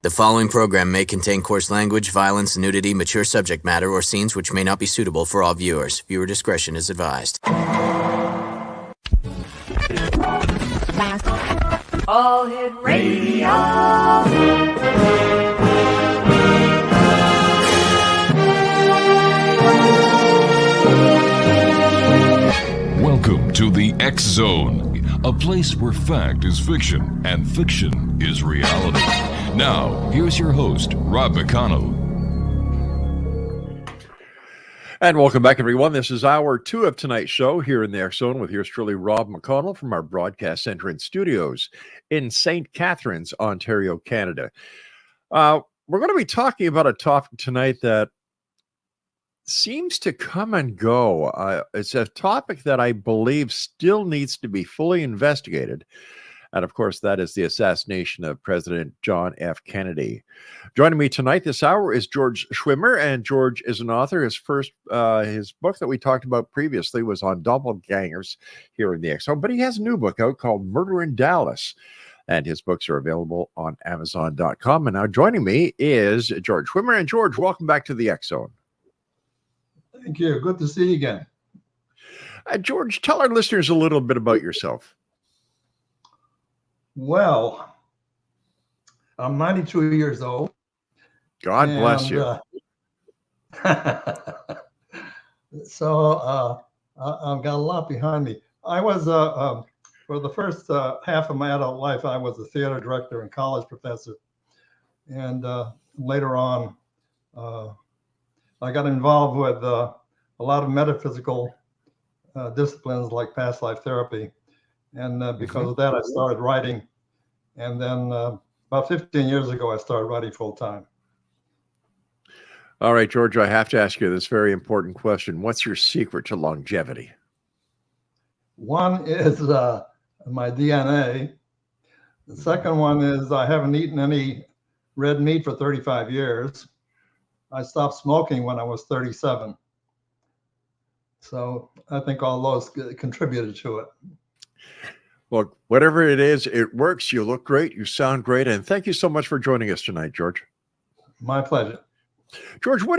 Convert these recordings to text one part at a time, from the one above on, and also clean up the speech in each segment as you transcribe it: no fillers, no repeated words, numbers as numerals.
The following program may contain coarse language, violence, nudity, mature subject matter, or scenes which may not be suitable for all viewers. Viewer discretion is advised. All Hit Radio. Welcome to the X Zone, a place where fact is fiction and fiction is reality. Now, here's your host, Rob McConnell. And welcome back, everyone. This is hour 2 of tonight's show here in the X Zone with yours truly, Rob McConnell, from our broadcast center and studios in St. Catharines, Ontario, Canada. We're going to be talking about a topic tonight that seems to come and go. It's a topic that I believe still needs to be fully investigated. And of course, that is the assassination of President John F. Kennedy. Joining me tonight this hour is George SCHWIMMER, and George is an author. His book that we talked about previously was on doppelgangers here in the X Zone, but he has a new book out called Murder in Dallas, and his books are available on Amazon.com. And now joining me is George SCHWIMMER. And George, welcome back to the X Zone. Thank you. Good to see you again. George, tell our listeners a little bit about yourself. Well, I'm 92 years old. God bless you. So I've got a lot behind me. I was, for the first half of my adult life, I was a theater director and college professor. And later on, I got involved with a lot of metaphysical disciplines like past life therapy. And because of that, I started writing. And then about 15 years ago, I started writing full time. All right, George, I have to ask you this very important question. What's your secret to longevity? One is my DNA. The second one is I haven't eaten any red meat for 35 years. I stopped smoking when I was 37. So I think all those contributed to it. Well, whatever it is, it works. You look great. You sound great. And thank you so much for joining us tonight, George. My pleasure. George, why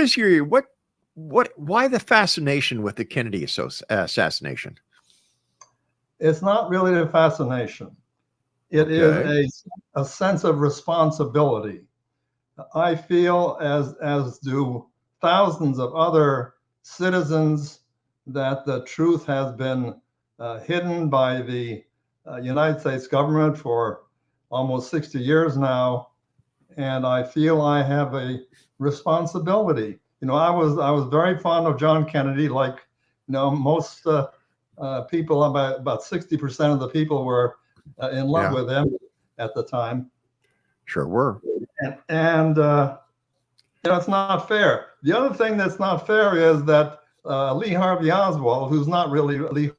the fascination with the Kennedy assassination? It's not really a fascination. It is a sense of responsibility. I feel, as do thousands of other citizens, that the truth has been hidden by the United States government for almost 60 years now, and I feel I have a responsibility. You know, I was very fond of John Kennedy, like most people. About 60% of the people were in love with him at the time. Sure were. And it's not fair. The other thing that's not fair is that Lee Harvey Oswald, who's not really Lee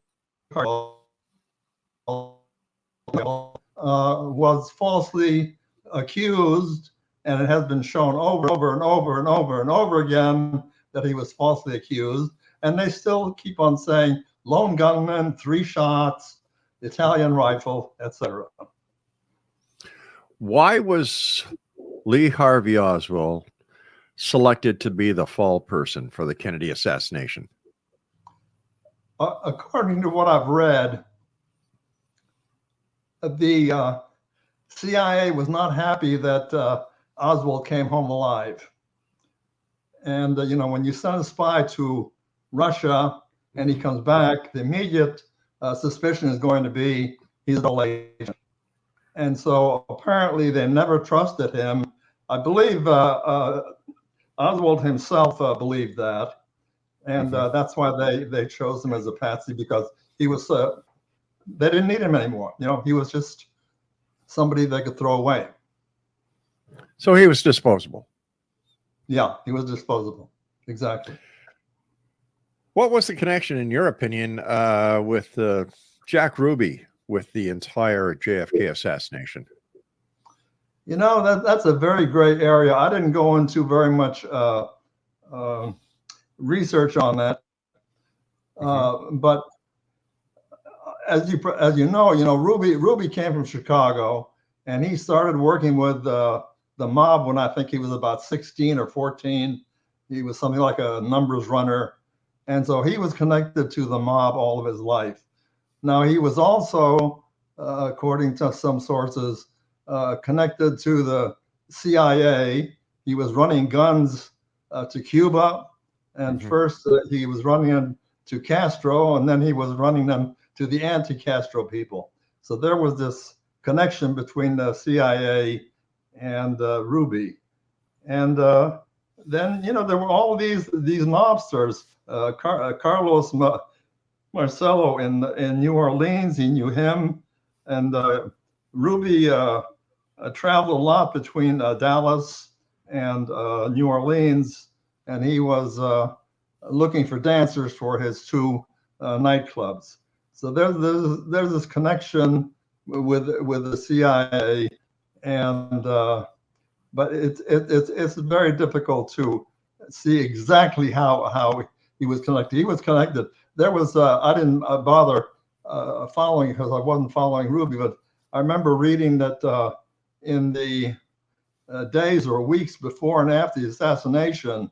Harvey, was falsely accused, and it has been shown over and over again that he was falsely accused, and they still keep on saying lone gunman, 3 shots, Italian rifle, etc. Why was Lee Harvey Oswald selected to be the fall person for the Kennedy assassination? According to what I've read, the CIA was not happy that Oswald came home alive. And, when you send a spy to Russia and he comes back, the immediate suspicion is going to be he's a double agent. And so apparently they never trusted him. I believe Oswald himself believed that. And that's why they chose him as a patsy, because he was, they didn't need him anymore. He was just somebody they could throw away. So he was disposable. Yeah, he was disposable. Exactly. What was the connection, in your opinion, with Jack Ruby with the entire JFK assassination? That's a very gray area. I didn't go into very much research on that. But as you know, Ruby came from Chicago, and he started working with the the mob when I think he was about 16 or 14. He was something like a numbers runner. And so he was connected to the mob all of his life. Now, he was also, according to some sources, connected to the CIA. He was running guns to Cuba. And first he was running them to Castro, and then he was running them to the anti-Castro people. So there was this connection between the CIA and Ruby. And then, there were all these mobsters. Carlos Marcello in New Orleans, he knew him. And Ruby traveled a lot between Dallas and New Orleans, and he was looking for dancers for his two nightclubs. So there's this connection with the CIA, and but it's very difficult to see exactly how he was connected. He was connected. There was I didn't bother following because I wasn't following Ruby, but I remember reading that in the days or weeks before and after the assassination,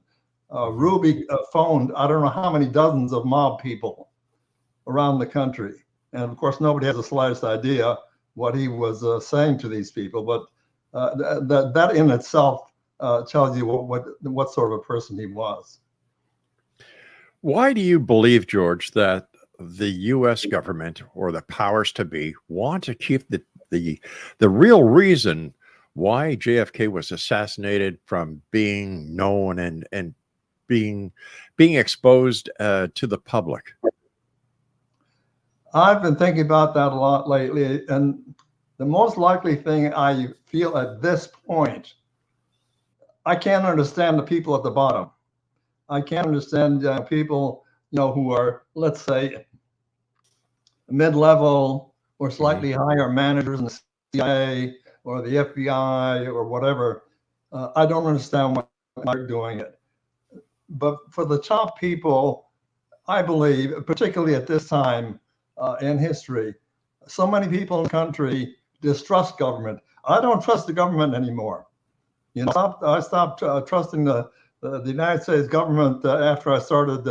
Ruby phoned I don't know how many dozens of mob people around the country, and of course nobody has the slightest idea what he was saying to these people. But that in itself tells you what sort of a person he was. Why do you believe, George, that the U.S. government or the powers to be want to keep the real reason why JFK was assassinated from being known and being exposed to the public? I've been thinking about that a lot lately, and the most likely thing I feel at this point, I can't understand the people at the bottom. I can't understand people, who are, let's say, mid-level or slightly higher managers in the CIA or the FBI or whatever. I don't understand why they're doing it. But for the top people, I believe, particularly at this time in history, so many people in the country distrust government. I don't trust the government anymore. I stopped trusting the United States government after I started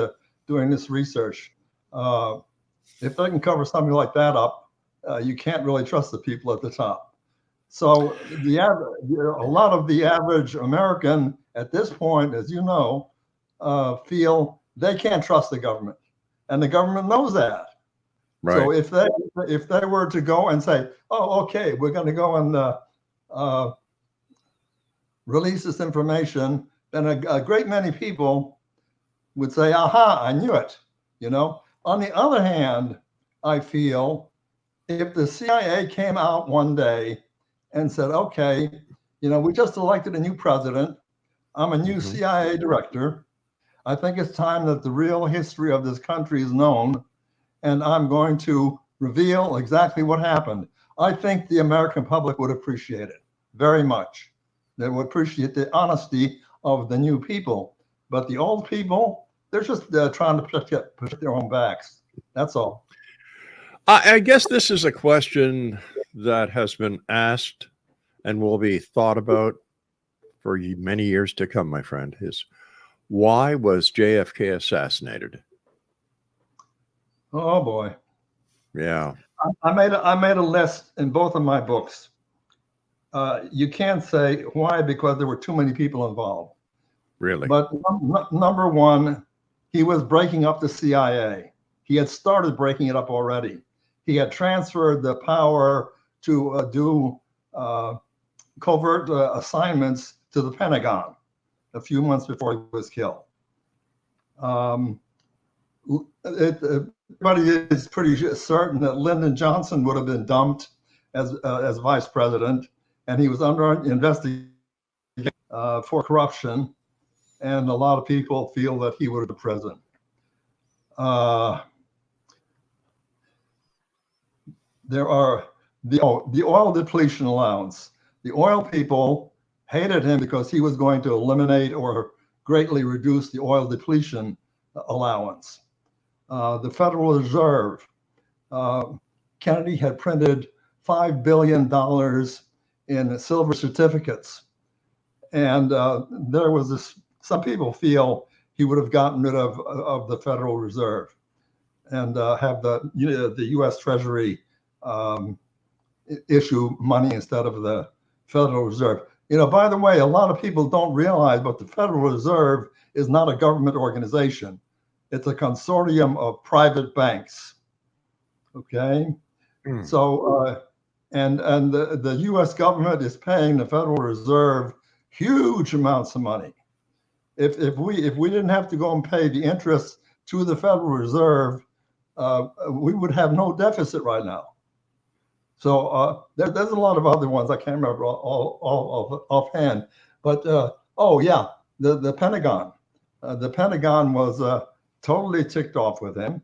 doing this research. If they can cover something like that up, you can't really trust the people at the top. So a lot of the average American at this point, as you know, feel they can't trust the government, and the government knows that. Right. So if they were to go and say, "Oh, okay, we're going to go and release this information," then a great many people would say, "Aha, I knew it." On the other hand, I feel if the CIA came out one day and said, "Okay, we just elected a new president. I'm a new CIA director. I think it's time that the real history of this country is known, and I'm going to reveal exactly what happened." I think the American public would appreciate it very much. They would appreciate the honesty of the new people. But the old people, they're just trying to protect their own backs. That's all. I guess this is a question that has been asked and will be thought about for many years to come, my friend, is why was JFK assassinated? Oh boy. Yeah. I made a list in both of my books. You can't say why because there were too many people involved. Really? But number one, he was breaking up the CIA. He had started breaking it up already. He had transferred the power to do covert assignments to the Pentagon a few months before he was killed. Everybody is pretty certain that Lyndon Johnson would have been dumped as vice president, and he was under investigation for corruption. And a lot of people feel that he would have been president. There are the oil depletion allowance. The oil people hated him because he was going to eliminate or greatly reduce the oil depletion allowance. The Federal Reserve, Kennedy had printed $5 billion in silver certificates. And there was this, some people feel he would have gotten rid of the Federal Reserve and have the U.S. Treasury issue money instead of the Federal Reserve. By the way, a lot of people don't realize, but the Federal Reserve is not a government organization. It's a consortium of private banks. Okay. So, and the U.S. government is paying the Federal Reserve huge amounts of money. If we didn't have to go and pay the interest to the Federal Reserve, we would have no deficit right now. So there's a lot of other ones I can't remember all offhand. But the Pentagon. The Pentagon was totally ticked off with him.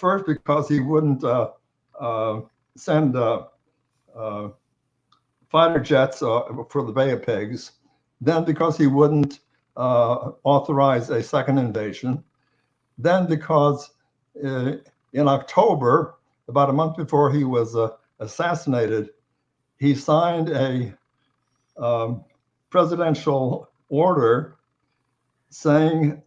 First, because he wouldn't send fighter jets for the Bay of Pigs. Then because he wouldn't authorize a second invasion. Then because in October, about a month before he was assassinated, he signed a presidential order telling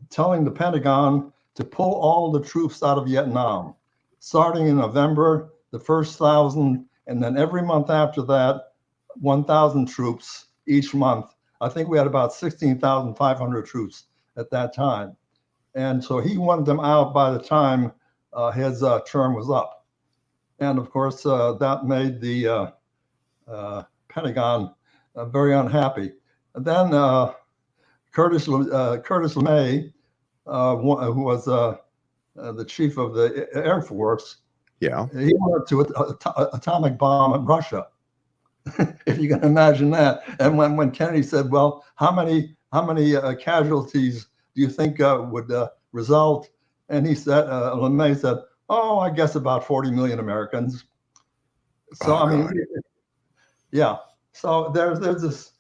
the Pentagon to pull all the troops out of Vietnam, starting in November, the first 1,000, and then every month after that, 1,000 troops each month. I think we had about 16,500 troops at that time. And so he wanted them out by the time his term was up. And of course, that made the Pentagon very unhappy. And then Curtis LeMay, who was the chief of the Air Force, he wanted to atomic bomb Russia. If you can imagine that. And when Kennedy said, "Well, how many casualties do you think would result?" and he said, LeMay said, "Oh, I guess about 40 million Americans." So yeah. So there's this,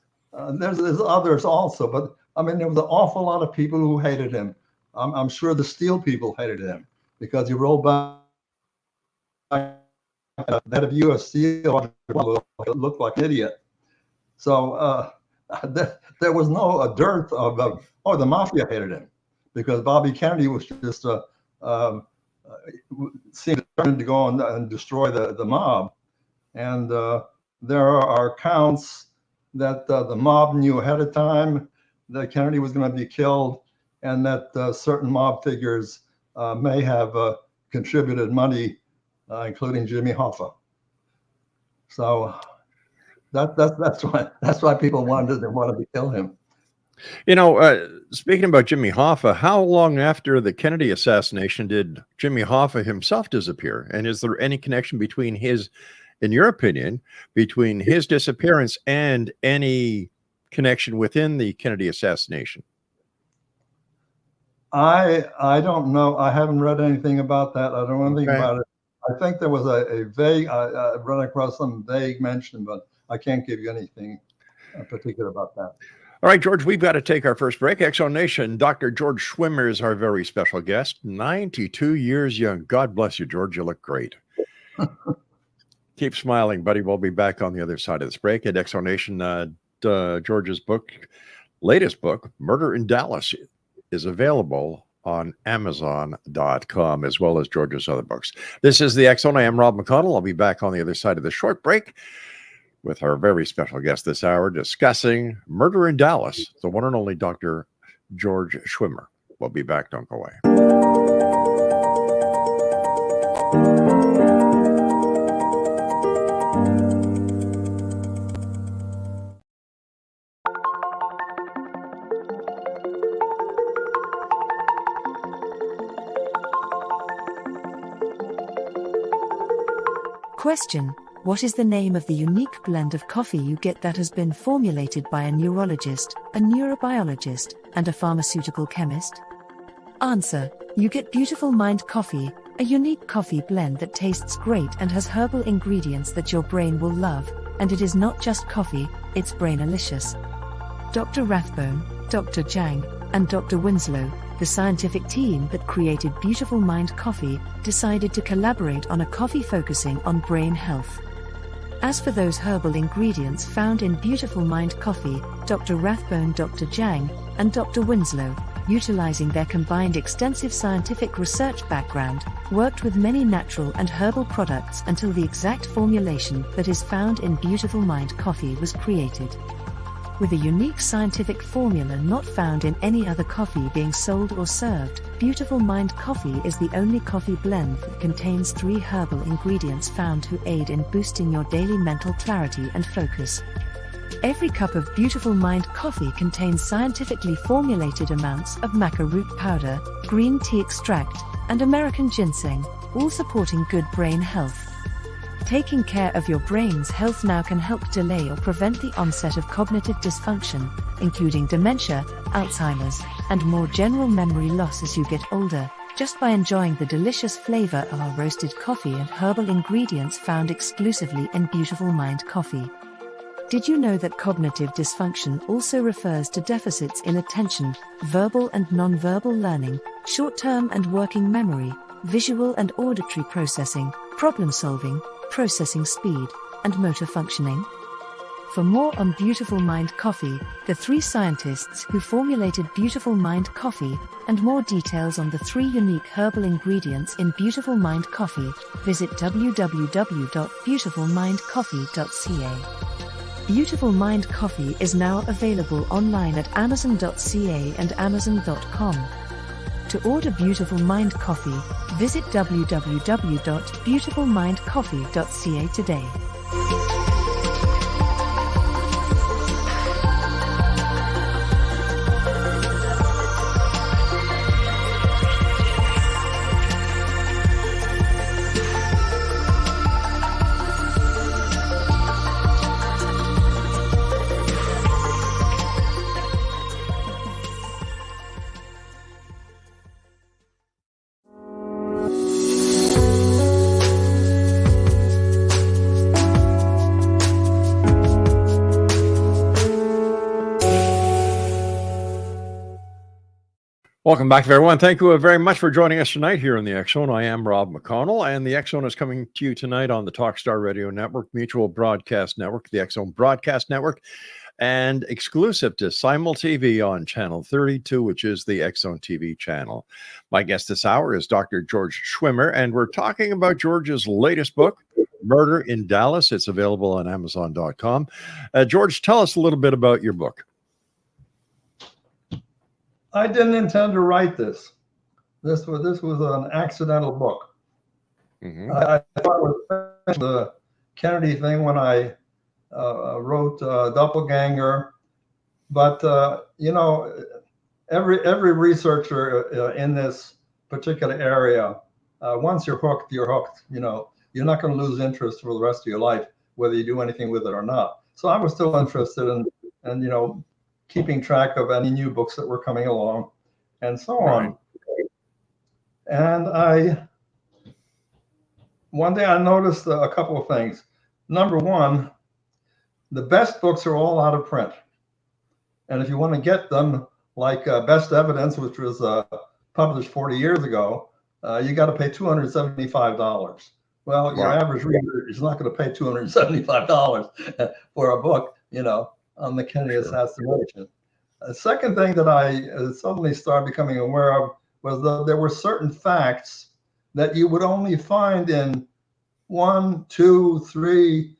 there's others also, but I mean, there was an awful lot of people who hated him. I'm sure the steel people hated him because he rolled back that of U.S. Steel looked like an idiot. So there was no dearth of the mafia hated him because Bobby Kennedy was just seemed to go and destroy the mob. And there are accounts that the mob knew ahead of time that Kennedy was going to be killed, and that certain mob figures may have contributed money, including Jimmy Hoffa. So that's why people wanted to kill him. Speaking about Jimmy Hoffa, how long after the Kennedy assassination did Jimmy Hoffa himself disappear? And is there any connection between in your opinion, between his disappearance and any connection within the Kennedy assassination? I don't know. I haven't read anything about that. I don't know anything about it. I think there was a vague, I run across some vague mention, but I can't give you anything particular about that. All right, George, we've got to take our first break. Exxon Nation, Dr. George Schwimmer is our very special guest, 92 years young. God bless you, George. You look great. Keep smiling, buddy. We'll be back on the other side of this break. At Exxon Nation, George's latest book, Murder in Dallas, is available on Amazon.com, as well as George's other books. This is the Exxon. I am Rob McConnell. I'll be back on the other side of the short break with our very special guest this hour discussing Murder in Dallas, the one and only Dr. George Schwimmer. We'll be back. Don't go away. Question: what is the name of the unique blend of coffee you get that has been formulated by a neurologist, a neurobiologist, and a pharmaceutical chemist? Answer: you get Beautiful Mind Coffee, a unique coffee blend that tastes great and has herbal ingredients that your brain will love, and it is not just coffee, it's brainalicious. Dr. Rathbone, Dr. Jang, and Dr. Winslow, the scientific team that created Beautiful Mind Coffee, decided to collaborate on a coffee focusing on brain health. As for those herbal ingredients found in Beautiful Mind Coffee, Dr. Rathbone, Dr. Jang, and Dr. Winslow, utilizing their combined extensive scientific research background, worked with many natural and herbal products until the exact formulation that is found in Beautiful Mind Coffee was created. With a unique scientific formula not found in any other coffee being sold or served, Beautiful Mind Coffee is the only coffee blend that contains 3 herbal ingredients found to aid in boosting your daily mental clarity and focus. Every cup of Beautiful Mind Coffee contains scientifically formulated amounts of maca root powder, green tea extract, and American ginseng, all supporting good brain health. Taking care of your brain's health now can help delay or prevent the onset of cognitive dysfunction, including dementia, Alzheimer's, and more general memory loss as you get older, just by enjoying the delicious flavor of our roasted coffee and herbal ingredients found exclusively in Beautiful Mind Coffee. Did you know that cognitive dysfunction also refers to deficits in attention, verbal and nonverbal learning, short-term and working memory, visual and auditory processing, problem-solving, processing speed, and motor functioning? For more on Beautiful Mind Coffee, the 3 scientists who formulated Beautiful Mind Coffee, and more details on the 3 unique herbal ingredients in Beautiful Mind Coffee, visit www.beautifulmindcoffee.ca. Beautiful Mind Coffee is now available online at amazon.ca and amazon.com. To order Beautiful Mind Coffee, visit www.beautifulmindcoffee.ca today. Welcome back, everyone. Thank you very much for joining us tonight here in the X Zone. I am Rob McConnell, and the X Zone is coming to you tonight on the Talkstar Radio Network, Mutual Broadcast Network, the X Zone Broadcast Network, and exclusive to Simul TV on Channel 32, which is the X Zone TV channel. My guest this hour is Dr. George SCHWIMMER, and we're talking about George's latest book, Murder in Dallas. It's available on Amazon.com. George, tell us a little bit about your book. I didn't intend to write this. This was an accidental book. Mm-hmm. I thought it was the Kennedy thing when I wrote Doppelganger, but every researcher in this particular area, once you're hooked, you're hooked. You're not going to lose interest for the rest of your life, whether you do anything with it or not. So I was still interested in keeping track of any new books that were coming along and so on. And one day I noticed a couple of things. Number one, the best books are all out of print. And if you want to get them, like Best Evidence, which was published 40 years ago, you got to pay $275. Well, your average reader is not going to pay $275 for a book, on the Kennedy assassination. The second thing that I suddenly started becoming aware of was that there were certain facts that you would only find in 1, 2, 3,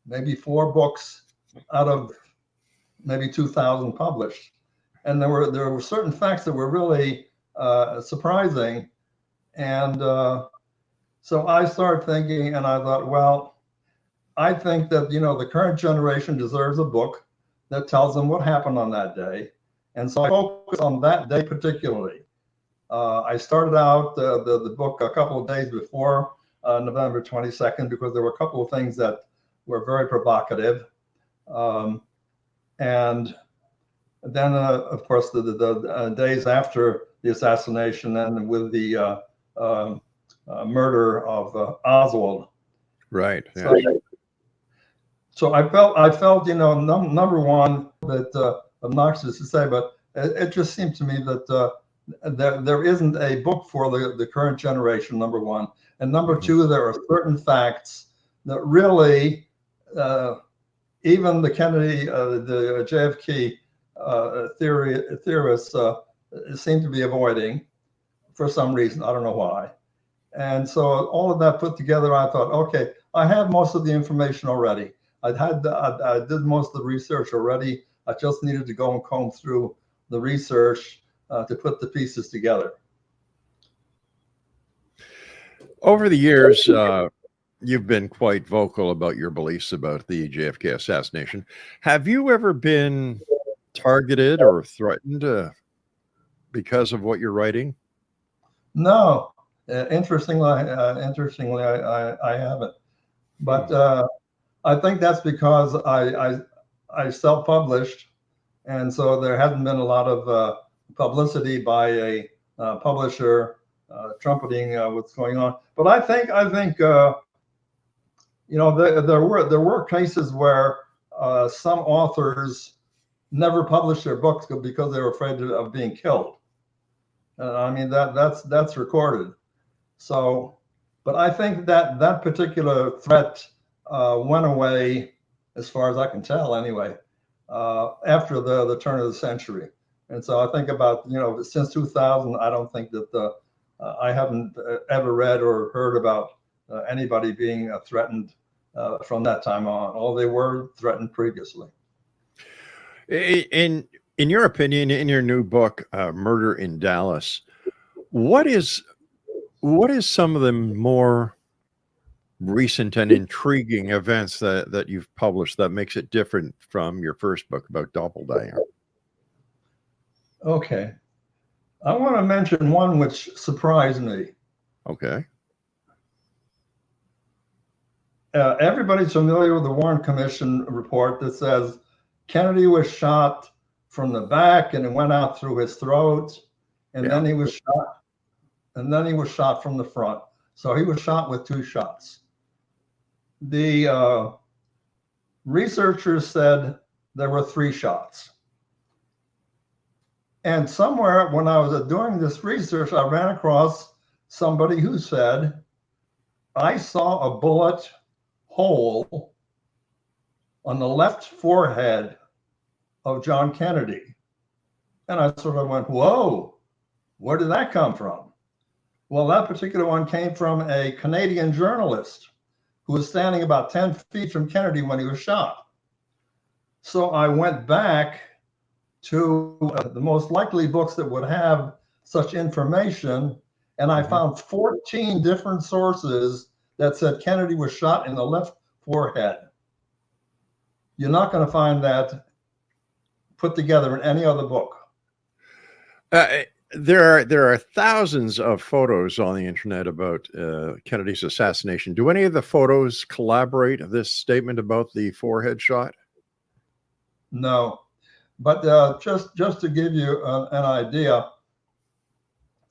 maybe 4 books out of maybe 2,000 published. And there were certain facts that were really surprising. And so I started thinking, and I thought, well, I think that, the current generation deserves a book that tells them what happened on that day. And so I focused on that day particularly. I started out the book a couple of days before November 22nd, because there were a couple of things that were very provocative. And then, of course, the days after the assassination and with the murder of Oswald. Right. Yeah. So I felt, number one, that obnoxious to say, but it just seemed to me that there isn't a book for the current generation, number one. And number two, there are certain facts that really even the Kennedy, the JFK theorists seem to be avoiding for some reason. I don't know why. And so all of that put together, I thought, okay, I have most of the information already. I did most of the research already. I just needed to go and comb through the research to put the pieces together. Over the years, you've been quite vocal about your beliefs about the JFK assassination. Have you ever been targeted or threatened because of what you're writing? No, interestingly, I haven't. But I think that's because I self-published, and so there hasn't been a lot of publicity by a publisher trumpeting what's going on. But I think you know, there were cases where some authors never published their books because they were afraid of being killed. I mean, that's recorded. So, but I think that particular threat went away, as far as I can tell, anyway, after the turn of the century. And so I think about, you know, since 2000, I don't think that I haven't ever read or heard about anybody being threatened from that time on. All they were threatened previously. In your opinion, in your new book, Murder in Dallas, what is some of the more recent and intriguing events that you've published that makes it different from your first book about Doppelganger? Okay. I want to mention one which surprised me. Okay. Everybody's familiar with the Warren Commission report that says Kennedy was shot from the back and it went out through his throat, and then he was shot, and then he was shot from the front. So he was shot with 2 shots. The researchers said there were 3 shots. And somewhere when I was doing this research, I ran across somebody who said, I saw a bullet hole on the left forehead of John Kennedy. And I sort of went, whoa, where did that come from? Well, that particular one came from a Canadian journalist who was standing about 10 feet from Kennedy when he was shot. So I went back to the most likely books that would have such information, and I found 14 different sources that said Kennedy was shot in the left forehead. You're not going to find that put together in any other book. There are thousands of photos on the internet about Kennedy's assassination. Do any of the photos collaborate this statement about the forehead shot? No, but just to give you an idea,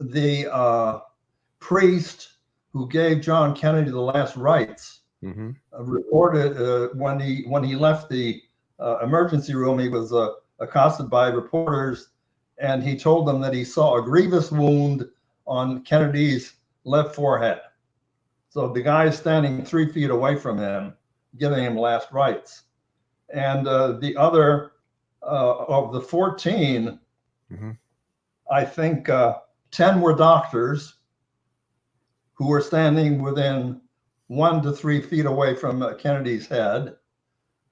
the priest who gave John Kennedy the last rites reported when he left the emergency room, he was accosted by reporters, and he told them that he saw a grievous wound on Kennedy's left forehead. So the guy is standing 3 feet away from him, giving him last rites. And the other of the 14, I think 10 were doctors who were standing within 1 to 3 feet away from Kennedy's head.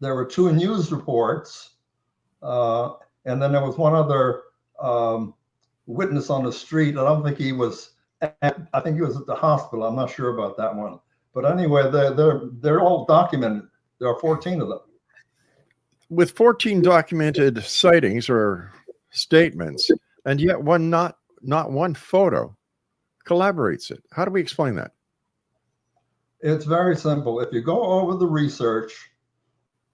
There were 2 news reports, and then there was one other witness on the street. I don't think he was I think he was at the hospital. I'm not sure about that one. But anyway, they're all documented. There are 14 of them. With 14 documented sightings or statements, and yet not one photo collaborates it. How do we explain that? It's very simple. If you go over the research,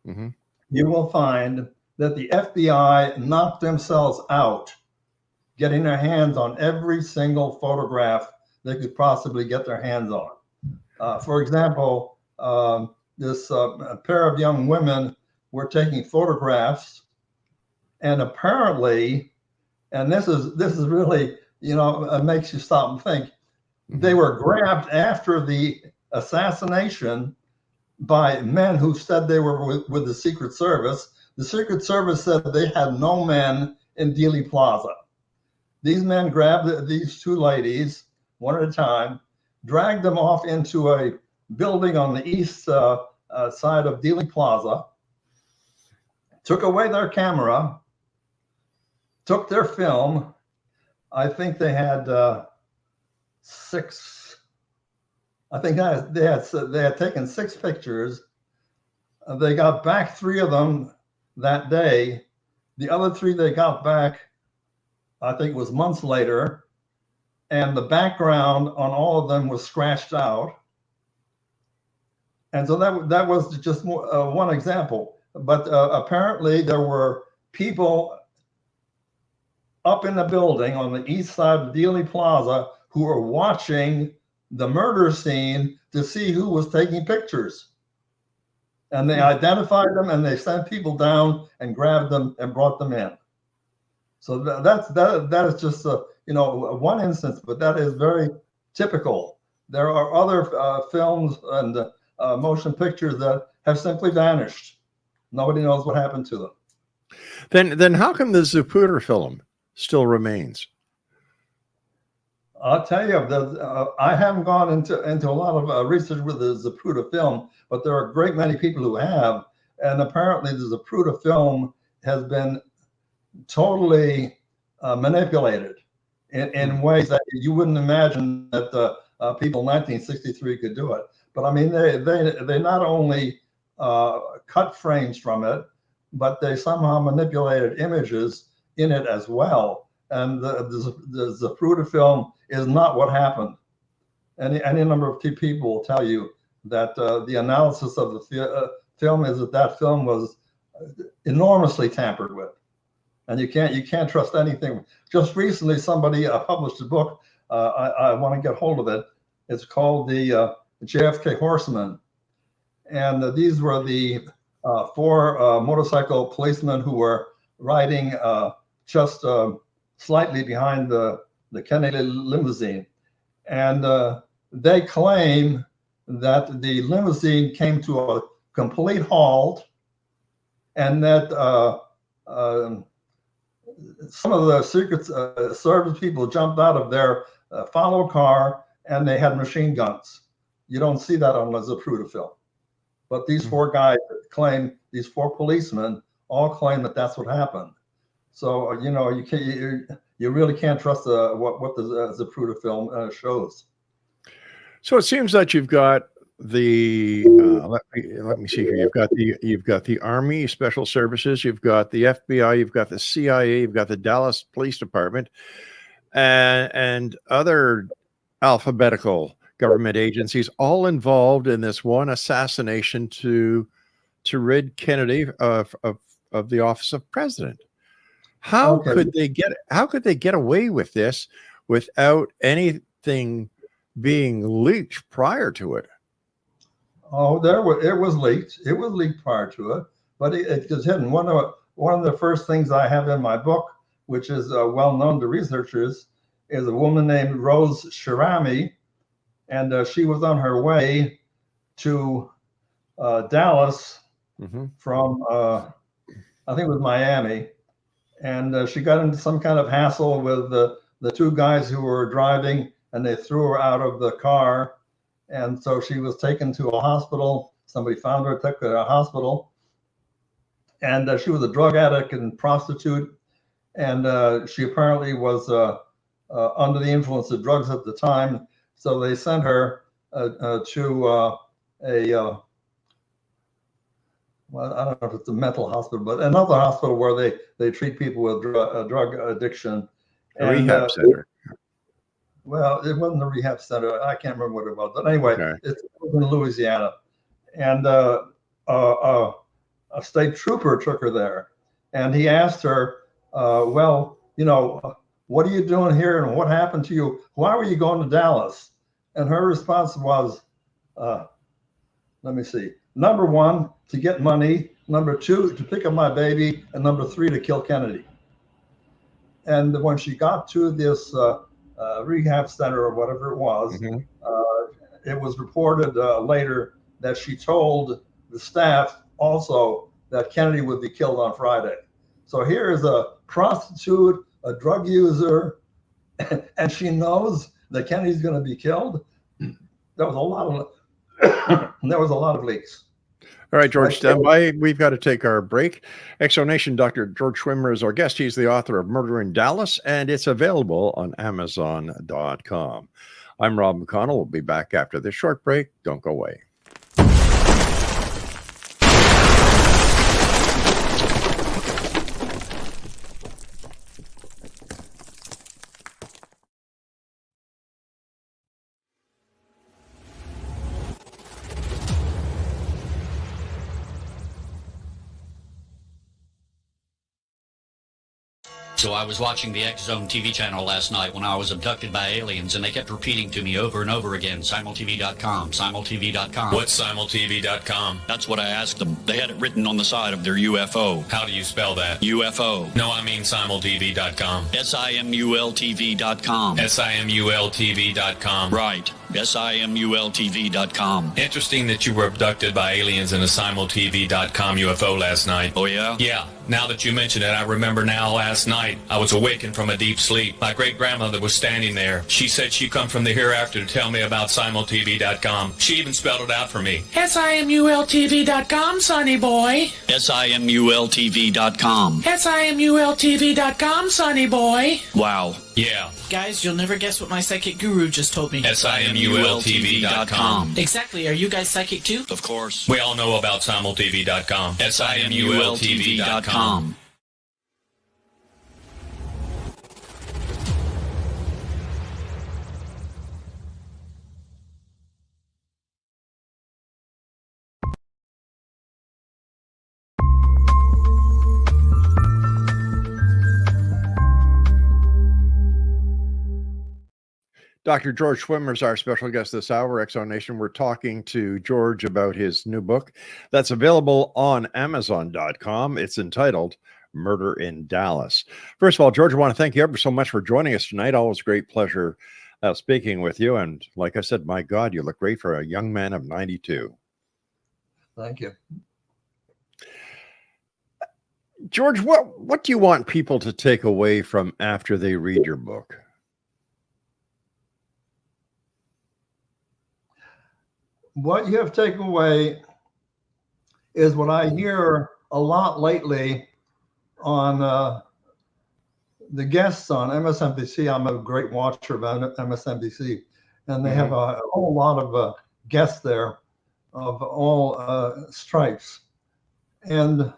you will find that the FBI knocked themselves out getting their hands on every single photograph they could possibly get their hands on. For example, this pair of young women were taking photographs, and apparently, and this is really, it makes you stop and think. They were grabbed after the assassination, by men who said they were with the Secret Service. The Secret Service said they had no men in Dealey Plaza. These men grabbed these two ladies one at a time, dragged them off into a building on the east side of Dealey Plaza, took away their camera, took their film. I think they had six. I think they had taken 6 pictures. They got back 3 of them that day. The other 3 they got back, I think it was months later, and the background on all of them was scratched out. And so that was just one example. But apparently there were people up in the building on the east side of Dealey Plaza who were watching the murder scene to see who was taking pictures. And they identified them, and they sent people down and grabbed them and brought them in. So that is just one instance, but that is very typical. There are other films and motion pictures that have simply vanished. Nobody knows what happened to them. Then how come the Zapruder film still remains? I'll tell you, I haven't gone into a lot of research with the Zapruder film, but there are a great many people who have, and apparently the Zapruder film has been totally manipulated in ways that you wouldn't imagine that people in 1963 could do it. But I mean, they not only cut frames from it, but they somehow manipulated images in it as well. And the Zapruder film is not what happened. Any number of people will tell you that the analysis of the film is that film was enormously tampered with, and you can't trust anything. Just recently, somebody published a book. I want to get hold of it. It's called the JFK Horsemen, and these were the 4 motorcycle policemen who were riding just slightly behind the Kennedy limousine. And they claim that the limousine came to a complete halt, and that some of the Secret Service people jumped out of their follow car, and they had machine guns. You don't see that on the Zapruder film. But these 4 guys claim, these 4 policemen all claim that that's what happened. So, you really can't trust what the Zapruder film shows. So it seems that you've got the let me see here. You've got the Army Special Services, you've got the FBI, you've got the CIA, you've got the Dallas Police Department, and other alphabetical government agencies all involved in this one assassination to rid Kennedy of the office of president. How could they get away with this without anything being leaked prior to it? Oh, it was leaked. It was leaked prior to it, but it was hidden. One of the first things I have in my book, which is well known to researchers, is a woman named Rose Shirami, and she was on her way to Dallas from I think it was Miami, and she got into some kind of hassle with the 2 guys who were driving, and they threw her out of the car. And so she was taken to a hospital. Somebody found her, took her to a hospital. And she was a drug addict and prostitute. And she apparently was under the influence of drugs at the time. So they sent her to well, I don't know if it's a mental hospital, but another hospital where they treat people with drug addiction. A rehab center. Well, it wasn't a rehab center. I can't remember what it was. But anyway, It was in Louisiana. And a state trooper took her there. And he asked her, well, what are you doing here? And what happened to you? Why were you going to Dallas? And her response was, let me see. Number 1, to get money. Number 2, to pick up my baby. And number 3, to kill Kennedy. And when she got to this rehab center or whatever it was, it was reported later that she told the staff also that Kennedy would be killed on Friday. So here is a prostitute, a drug user, and she knows that Kennedy's going to be killed. There was a lot of leaks. All right, George, stand by. We've got to take our break. Exonation, Dr. George Schwimmer is our guest. He's the author of Murder in Dallas, and it's available on Amazon.com. I'm Rob McConnell. We'll be back after this short break. Don't go away. So I was watching the X Zone TV channel last night when I was abducted by aliens, and they kept repeating to me over and over again, simultv.com, simultv.com. What's simultv.com? That's what I asked them. They had it written on the side of their UFO. How do you spell that? UFO. No, I mean simultv.com. simultv.com. simultv.com. Right. simultv.com. Interesting that you were abducted by aliens in a simultv.com UFO last night. Oh, yeah? Yeah. Now that you mention it, I remember now last night I was awakened from a deep sleep. My great-grandmother was standing there. She said she come from the hereafter to tell me about simultv.com. She even spelled it out for me. simultv.com, sonny boy. simultv.com. simultv.com, sonny boy. Wow. Yeah. Guys, you'll never guess what my psychic guru just told me. simultv.com. Exactly. Are you guys psychic too? Of course. We all know about simultv.com. simultv.com. Dr. George Schwimmer is our special guest this hour, Exonation. We're talking to George about his new book that's available on Amazon.com. It's entitled Murder in Dallas. First of all, George, I want to thank you ever so much for joining us tonight. Always a great pleasure speaking with you. And like I said, my God, you look great for a young man of 92. Thank you. George, what do you want people to take away from after they read your book? What you have taken away is what I hear a lot lately on the guests on MSNBC. I'm a great watcher of MSNBC, and they have a whole lot of guests there of all stripes. And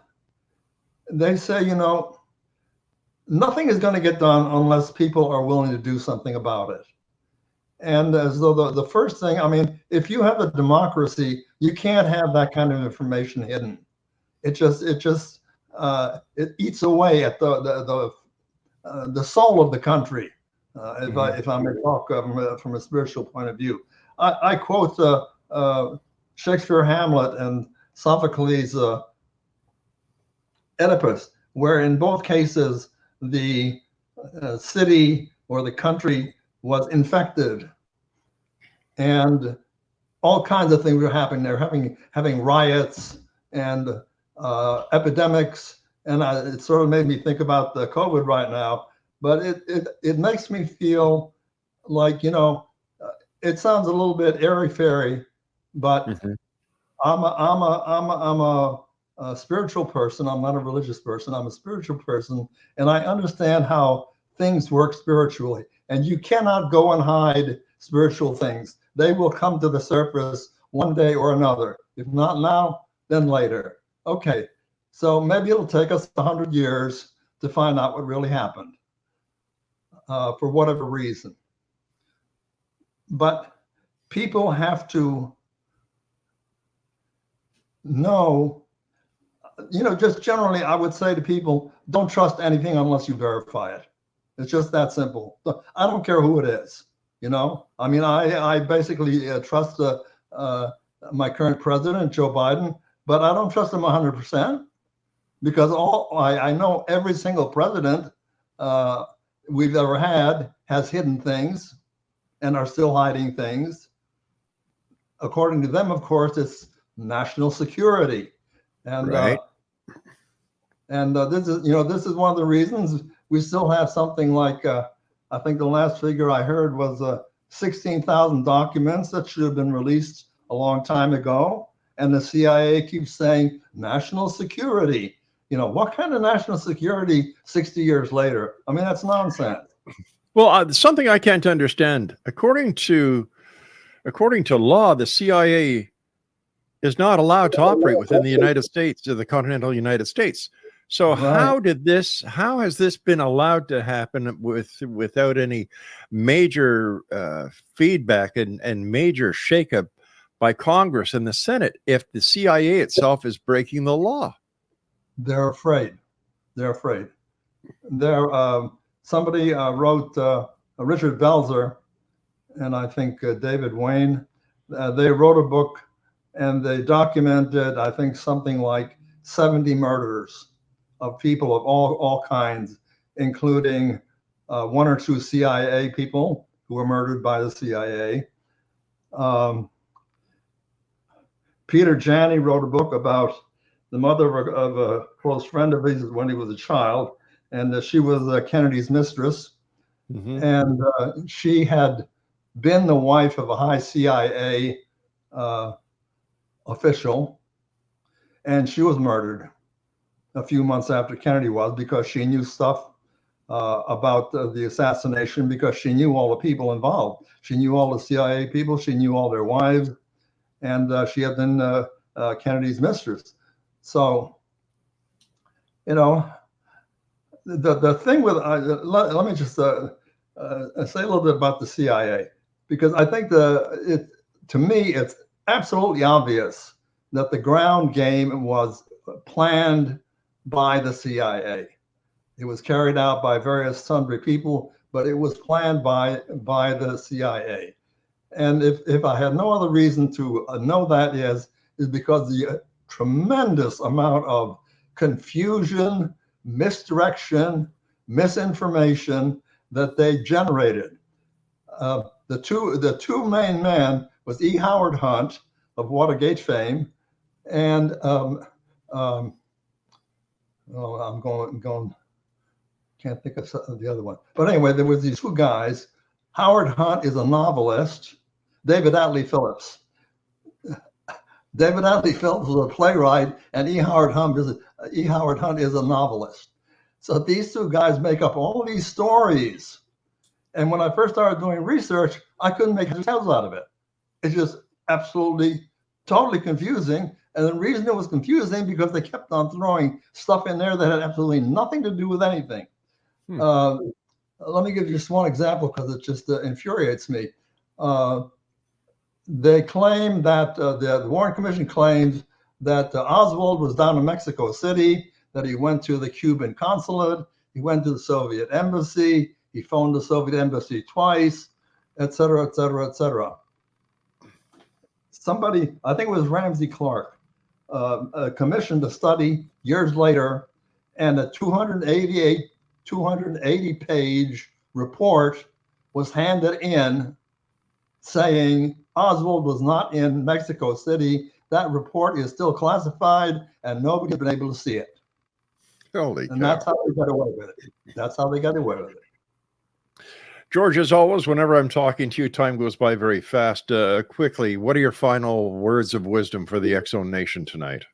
they say, you know, nothing is going to get done unless people are willing to do something about it. And as though the first thing, I mean, if you have a democracy, you can't have that kind of information hidden. It eats away at the soul of the country. If I may talk from a spiritual point of view, I quote Shakespeare Hamlet and Sophocles' Oedipus, where in both cases the city or the country was infected, and all kinds of things were happening. They're having riots and epidemics, and it sort of made me think about the COVID right now. But it makes me feel like, you know, it sounds a little bit airy-fairy, but I'm a spiritual person. I'm not a religious person. I'm a spiritual person, and I understand how things work spiritually. And you cannot go and hide spiritual things. They will come to the surface one day or another. If not now, then later. Okay, so maybe it'll take us 100 years to find out what really happened for whatever reason. But people have to know, you know, just generally, I would say to people, don't trust anything unless you verify it. It's just that simple. I don't care who it is, you know. I mean, I basically trust my current president, Joe Biden, but I don't trust him 100% because I know every single president we've ever had has hidden things and are still hiding things. according to them, of course, it's national security. And Right. This is one of the reasons we still have something like, I think the last figure I heard was 16,000 documents that should have been released a long time ago. And the CIA keeps saying national security. What kind of national security 60 years later? I mean, that's nonsense. Well, something I can't understand. According to law, the CIA is not allowed to operate within the United States, or the continental United States. So Right. how has this been allowed to happen without any major feedback and major shakeup by Congress and the Senate if the CIA itself is breaking the law? They're afraid. They're afraid. Somebody wrote, Richard Belzer and I think David Wayne, they wrote a book and they documented, I think, something like 70 murders of people of all kinds, including 1 or 2 CIA people who were murdered by the CIA. Peter Janney wrote a book about the mother of a close friend of his when he was a child, and she was Kennedy's mistress. Mm-hmm. And she had been the wife of a high CIA official, and she was murdered a few months after Kennedy was, because she knew stuff about the assassination, because she knew all the people involved. She knew all the CIA people, she knew all their wives, and she had been Kennedy's mistress. So, the thing with, let me just say a little bit about the CIA, because I think to me, it's absolutely obvious that the ground game was planned by the CIA. It was carried out by various sundry people, but it was planned by the CIA. And if I had no other reason to know that is because the tremendous amount of confusion, misdirection, misinformation that they generated. The two main men was E. Howard Hunt of Watergate fame, and I'm going, can't think of the other one. But anyway, there was these 2 guys. Howard Hunt is a novelist. David Atlee Phillips. David Atlee Phillips was a playwright, and E. Howard Hunt is a novelist. So these 2 guys make up all these stories. And when I first started doing research, I couldn't make heads out of it. It's just absolutely, totally confusing. And the reason it was confusing because they kept on throwing stuff in there that had absolutely nothing to do with anything. Let me give you just one example because it just infuriates me. They claim that the Warren Commission claims that Oswald was down in Mexico City, that he went to the Cuban consulate, he went to the Soviet embassy, he phoned the Soviet embassy twice, et cetera, et cetera, et cetera. Somebody, I think it was Ramsey Clark, commissioned a study years later, and a 280-page report was handed in saying Oswald was not in Mexico City. That report is still classified, and nobody has been able to see it. Holy and cow. That's how they got away with it. That's how they got away with it. George, as always, whenever I'm talking to you, time goes by very fast. Quickly, what are your final words of wisdom for the X-Zone Nation tonight?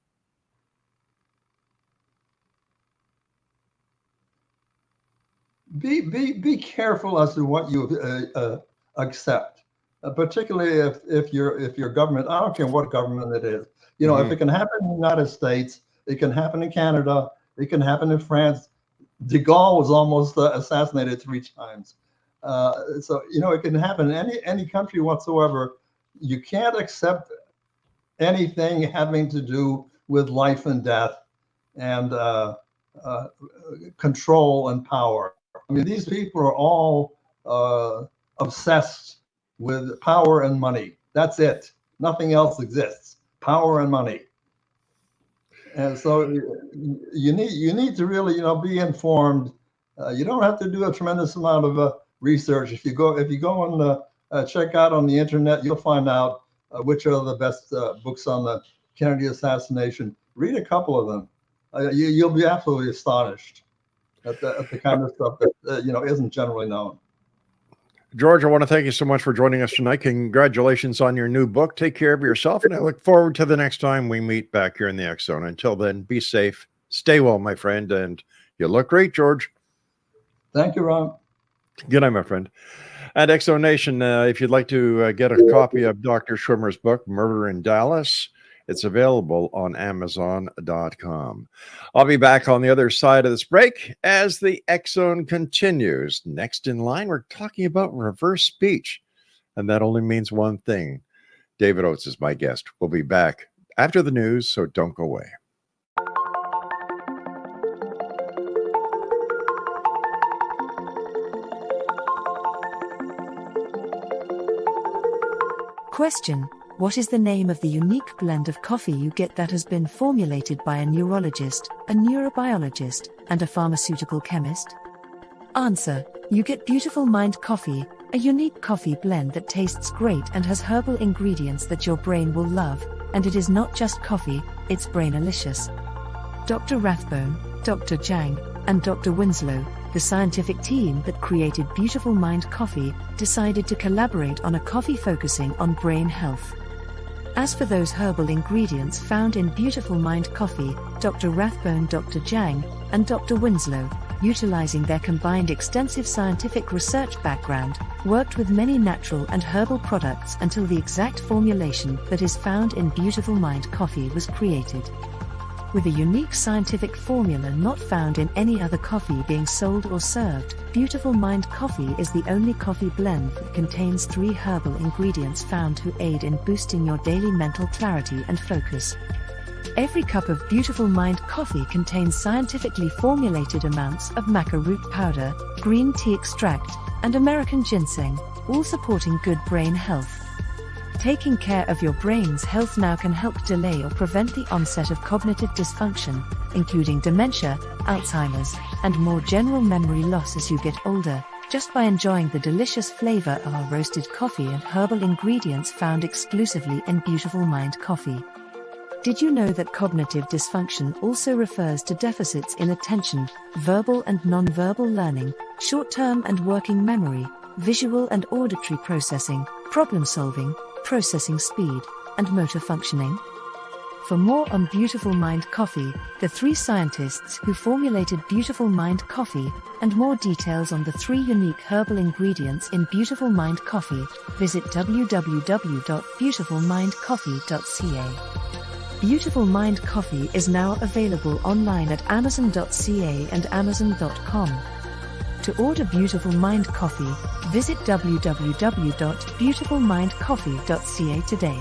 Be careful as to what you accept, particularly if your government. I don't care what government it is. If it can happen in the United States, it can happen in Canada, it can happen in France. De Gaulle was almost assassinated 3 times. So it can happen in any country whatsoever. You can't accept anything having to do with life and death and control and power. I mean, these people are all obsessed with power and money. That's it. Nothing else exists. Power and money. And so you need to really be informed. You don't have to do a tremendous amount of research. If you go and check out on the internet, you'll find out which are the best books on the Kennedy assassination. Read a couple of them. You'll be absolutely astonished at the kind of stuff that isn't generally known. George, I want to thank you so much for joining us tonight. Congratulations on your new book. Take care of yourself, and I look forward to the next time we meet back here in the X Zone. Until then, be safe, stay well, my friend, and you look great, George. Thank you, Ron. Good night, my friend. And X Zone Nation, if you'd like to get a copy of Dr. Schwimmer's book, Murder in Dallas, it's available on Amazon.com. I'll be back on the other side of this break as the X Zone continues. Next in line, we're talking about reverse speech. And that only means one thing. David Oates is my guest. We'll be back after the news, so don't go away. Question: what is the name of the unique blend of coffee you get that has been formulated by a neurologist, a neurobiologist, and a pharmaceutical chemist? Answer: you get Beautiful Mind Coffee, a unique coffee blend that tastes great and has herbal ingredients that your brain will love, and it is not just coffee, it's brainalicious. Dr. Rathbone, Dr. Jang, and Dr. Winslow, the scientific team that created Beautiful Mind Coffee, decided to collaborate on a coffee focusing on brain health. As for those herbal ingredients found in Beautiful Mind Coffee, Dr. Rathbone, Dr. Jang, and Dr. Winslow, utilizing their combined extensive scientific research background, worked with many natural and herbal products until the exact formulation that is found in Beautiful Mind Coffee was created. With a unique scientific formula not found in any other coffee being sold or served, Beautiful Mind Coffee is the only coffee blend that contains 3 herbal ingredients found to aid in boosting your daily mental clarity and focus. Every cup of Beautiful Mind Coffee contains scientifically formulated amounts of maca root powder, green tea extract, and American ginseng, all supporting good brain health. Taking care of your brain's health now can help delay or prevent the onset of cognitive dysfunction, including dementia, Alzheimer's, and more general memory loss as you get older, just by enjoying the delicious flavor of our roasted coffee and herbal ingredients found exclusively in Beautiful Mind Coffee. Did you know that cognitive dysfunction also refers to deficits in attention, verbal and non-verbal learning, short-term and working memory, visual and auditory processing, problem-solving, processing speed, and motor functioning? For more on Beautiful Mind Coffee, the 3 scientists who formulated Beautiful Mind Coffee, and more details on the 3 unique herbal ingredients in Beautiful Mind Coffee, visit www.beautifulmindcoffee.ca. Beautiful Mind Coffee is now available online at Amazon.ca and Amazon.com. To order Beautiful Mind Coffee, visit www.beautifulmindcoffee.ca today.